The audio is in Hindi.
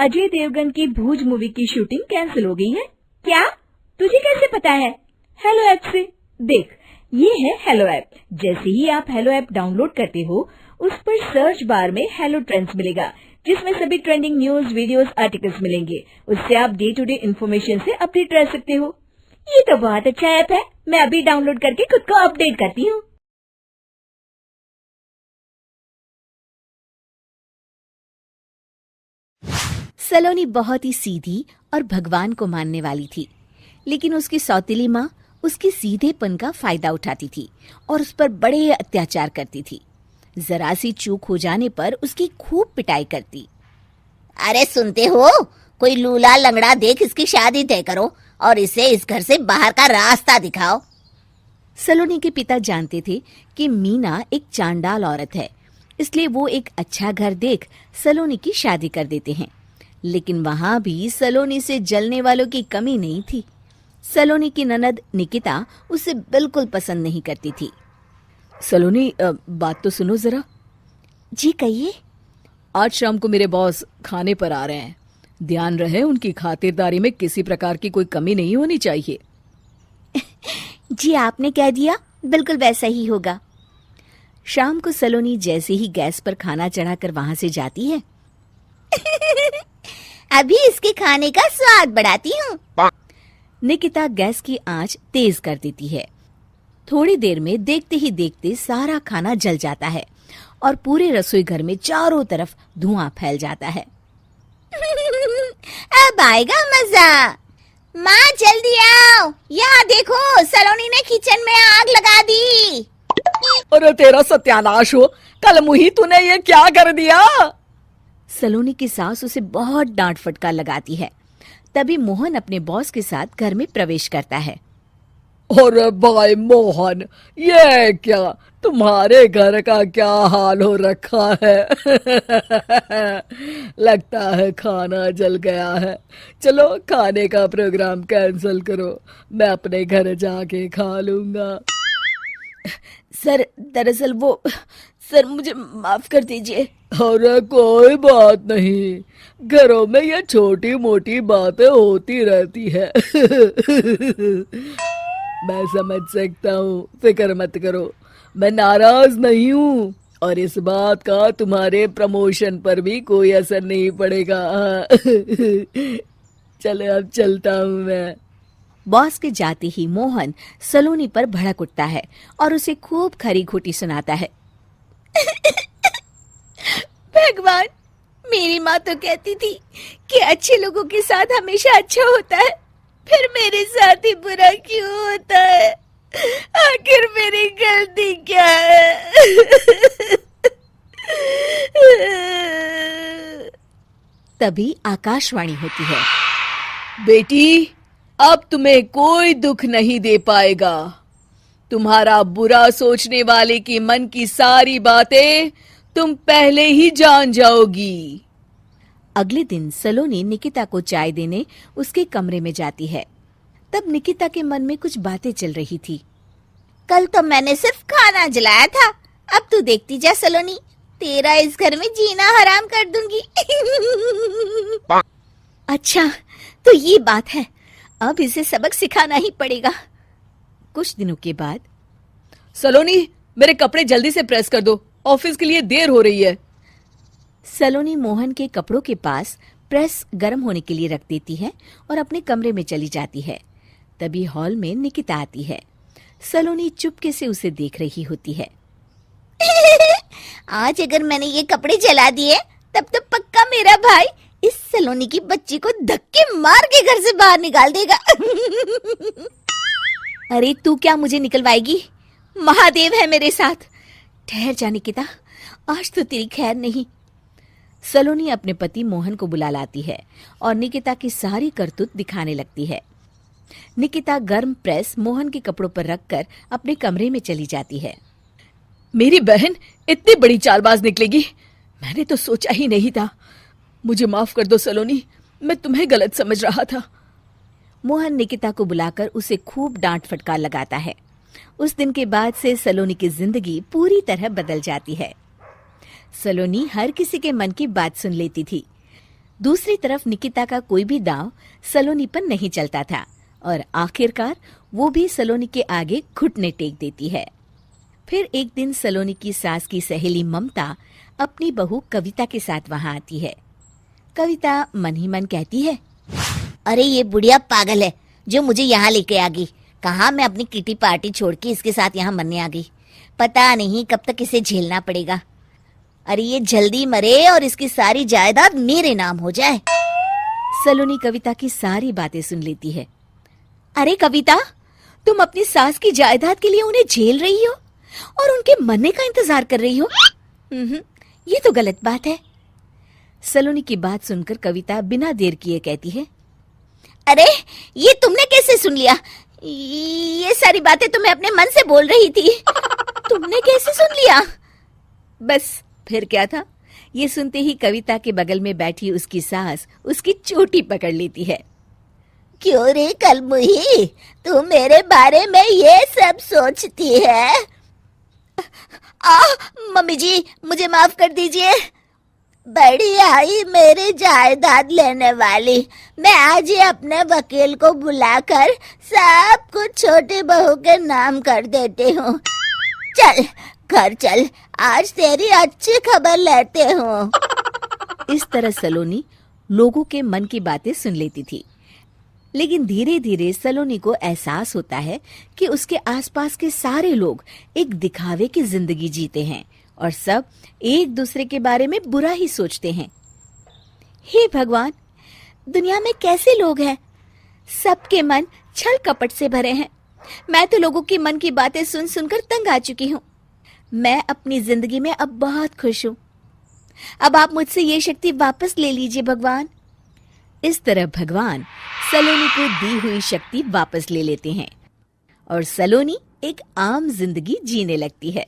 अजय देवगन की भूज मूवी की शूटिंग कैंसिल हो गई है। क्या? तुझे कैसे पता है? हेलो ऐप से देख, ये है हेलो ऐप। जैसे ही आप हेलो ऐप डाउनलोड करते हो, उस पर सर्च बार में हेलो ट्रेंड्स मिलेगा, जिसमें सभी ट्रेंडिंग न्यूज, वीडियोस, आर्टिकल्स मिलेंगे। उससे आप डे टू डे इन्फॉर्मेशन से अपडेट रह सकते हो। ये तो बहुत अच्छा ऐप है। मैं अभी डाउनलोड करके खुद को अपडेट करती हूँ। सलोनी बहुत ही सीधी और भगवान को मानने वाली थी, लेकिन उसकी सौतेली माँ उसके सीधेपन का फायदा उठाती थी और उस पर बड़े अत्याचार करती थी। जरा सी चूक हो जाने पर उसकी खूब पिटाई करती। अरे सुनते हो, कोई लूला लंगड़ा देख इसकी शादी तय करो और इसे इस घर से बाहर का रास्ता दिखाओ। सलोनी के पिता जानते थे कि मीना एक चांडाल औरत है, इसलिए वो एक अच्छा घर देख सलोनी की शादी कर देते हैं। लेकिन वहां भी सलोनी से जलने वालों की कमी नहीं थी। सलोनी की ननद निकिता उसे बिल्कुल पसंद नहीं करती थी। सलोनी, बात तो सुनो जरा। जी कहिए। आज शाम को मेरे बॉस खाने पर आ रहे हैं। ध्यान रहे उनकी खातिरदारी में किसी प्रकार की कोई कमी नहीं होनी चाहिए। जी आपने कह दिया, बिल्कुल वैसा ही होगा। शाम को सलोनी जैसे ही गैस पर खाना चढ़ाकर वहां से जाती है, अभी इसके खाने का स्वाद बढ़ाती हूँ। निकिता गैस की आंच तेज कर देती है। थोड़ी देर में देखते ही देखते सारा खाना जल जाता है और पूरे रसोई घर में चारों तरफ धुआं फैल जाता है। अब आएगा मजा। माँ जल्दी आओ, यहाँ देखो सलोनी ने किचन में आग लगा दी। अरे तेरा सत्यानाश हो, कल मुही तूने ये क्या कर दिया? सलोनी की सास उसे बहुत डांट फटकार लगाती है। तभी मोहन अपने बॉस के साथ घर में प्रवेश करता है। अरे भाई मोहन, ये क्या तुम्हारे घर का क्या हाल हो रखा है? लगता है खाना जल गया है। चलो खाने का प्रोग्राम कैंसिल करो, मैं अपने घर जाके खा लूंगा। सर, दरअसल सर मुझे माफ कर दीजिए। अरे कोई बात नहीं, घरों में ये छोटी मोटी बातें होती रहती है। मैं समझ सकता हूँ, फिक्र मत करो, मैं नाराज नहीं हूँ और इस बात का तुम्हारे प्रमोशन पर भी कोई असर नहीं पड़ेगा। चलो अब चलता हूँ मैं। बॉस के जाते ही मोहन सलोनी पर भड़क उठता है और उसे खूब खरी खोटी सुनाता है। भगवान, मेरी माँ तो कहती थी कि अच्छे लोगों के साथ हमेशा अच्छा होता है, फिर मेरे साथ ही बुरा क्यों होता है? आखिर मेरी गलती क्या है? तभी आकाशवाणी होती है। बेटी, अब तुम्हें कोई दुख नहीं दे पाएगा। तुम्हारा बुरा सोचने वाले के मन की सारी बातें तुम पहले ही जान जाओगी। अगले दिन सलोनी निकिता को चाय देने उसके कमरे में जाती है। तब निकिता के मन में कुछ बातें चल रही थी। कल तो मैंने सिर्फ खाना जलाया था, अब तू देखती जा सलोनी, तेरा इस घर में जीना हराम कर दूंगी। अच्छा, तो ये बात है, अब इसे सबक सिखाना ही पड़ेगा। कुछ दिनों के बाद, सलोनी, मेरे कपड़े जल्दी से प्रेस कर दो, ऑफिस के लिए देर हो रही है। सलोनी मोहन के कपड़ों के पास प्रेस गर्म होने के लिए रख देती है और अपने कमरे में चली जाती है। तभी हॉल में निकिता आती है। सलोनी चुपके से उसे देख रही होती है। आज अगर मैंने ये कपड़े जला दिए, तब तो पक्का मेरा भाई इस सलोनी की बच्ची को धक्के मार के घर से बाहर निकाल देगा। अरे तू क्या मुझे निकलवाएगी? महादेव है मेरे साथ। ठहर जा निकिता, आज तो तेरी खैर नहीं। सलोनी अपने पति मोहन को बुला लाती है और निकिता की सारी करतूत दिखाने लगती है। निकिता गर्म प्रेस मोहन के कपड़ों पर रखकर अपने कमरे में चली जाती है। मेरी बहन इतनी बड़ी चालबाज निकलेगी, मैंने तो सोचा ही नहीं था। मुझे माफ कर दो सलोनी, मैं तुम्हें गलत समझ रहा था। मोहन निकिता को बुलाकर उसे खूब डांट फटकार लगाता है। उस दिन के बाद से सलोनी की जिंदगी पूरी तरह बदल जाती है। सलोनी हर किसी के मन की बात सुन लेती थी। दूसरी तरफ निकिता का कोई भी दांव सलोनी पर नहीं चलता था और आखिरकार वो भी सलोनी के आगे घुटने टेक देती है। फिर एक दिन सलोनी की सास की सहेली ममता अपनी बहू कविता के साथ वहां आती है। कविता मन ही मन कहती है, अरे ये बुढ़िया पागल है जो मुझे यहाँ लेके आ गई। कहाँ मैं अपनी किटी पार्टी छोड़ के इसके साथ यहाँ मरने आ गई। पता नहीं कब तक इसे झेलना पड़ेगा। अरे ये जल्दी मरे और इसकी सारी जायदाद मेरे नाम हो जाए। सलोनी कविता की सारी बातें सुन लेती है। अरे कविता, तुम अपनी सास की जायदाद के लिए उन्हें झेल रही हो और उनके मरने का इंतजार कर रही हो। ये तो गलत बात है। सलोनी की बात सुनकर कविता बिना देर किए कहती है, अरे ये तुमने कैसे सुन लिया? ये सारी बातें तो मैं अपने मन से बोल रही थी। तुमने कैसे सुन लिया? बस फिर क्या था। ये सुनते ही कविता के बगल में बैठी उसकी सास उसकी चोटी पकड़ लेती है। क्यों रे कलमुही, तू मेरे बारे में ये सब सोचती है? मम्मी जी मुझे माफ कर दीजिए। बड़ी आई मेरी जायदाद लेने वाली। मैं आज ही अपने वकील को बुलाकर सब कुछ छोटी बहू के नाम कर देती हूँ। चल घर चल, आज तेरी अच्छी खबर लेते हूँ। इस तरह सलोनी लोगों के मन की बातें सुन लेती थी, लेकिन धीरे धीरे सलोनी को एहसास होता है कि उसके आसपास के सारे लोग एक दिखावे की जिंदगी जीते हैं और सब एक दूसरे के बारे में बुरा ही सोचते हैं। हे भगवान, दुनिया में कैसे लोग हैं? सबके मन छल कपट से भरे हैं। मैं तो लोगों के मन की बातें सुन सुनकर तंग आ चुकी हूँ। मैं अपनी जिंदगी में अब बहुत खुश हूँ। अब आप मुझसे ये शक्ति वापस ले लीजिए भगवान। इस तरह भगवान सलोनी को दी हुई शक्ति वापस ले लेते हैं और सलोनी एक आम जिंदगी जीने लगती है।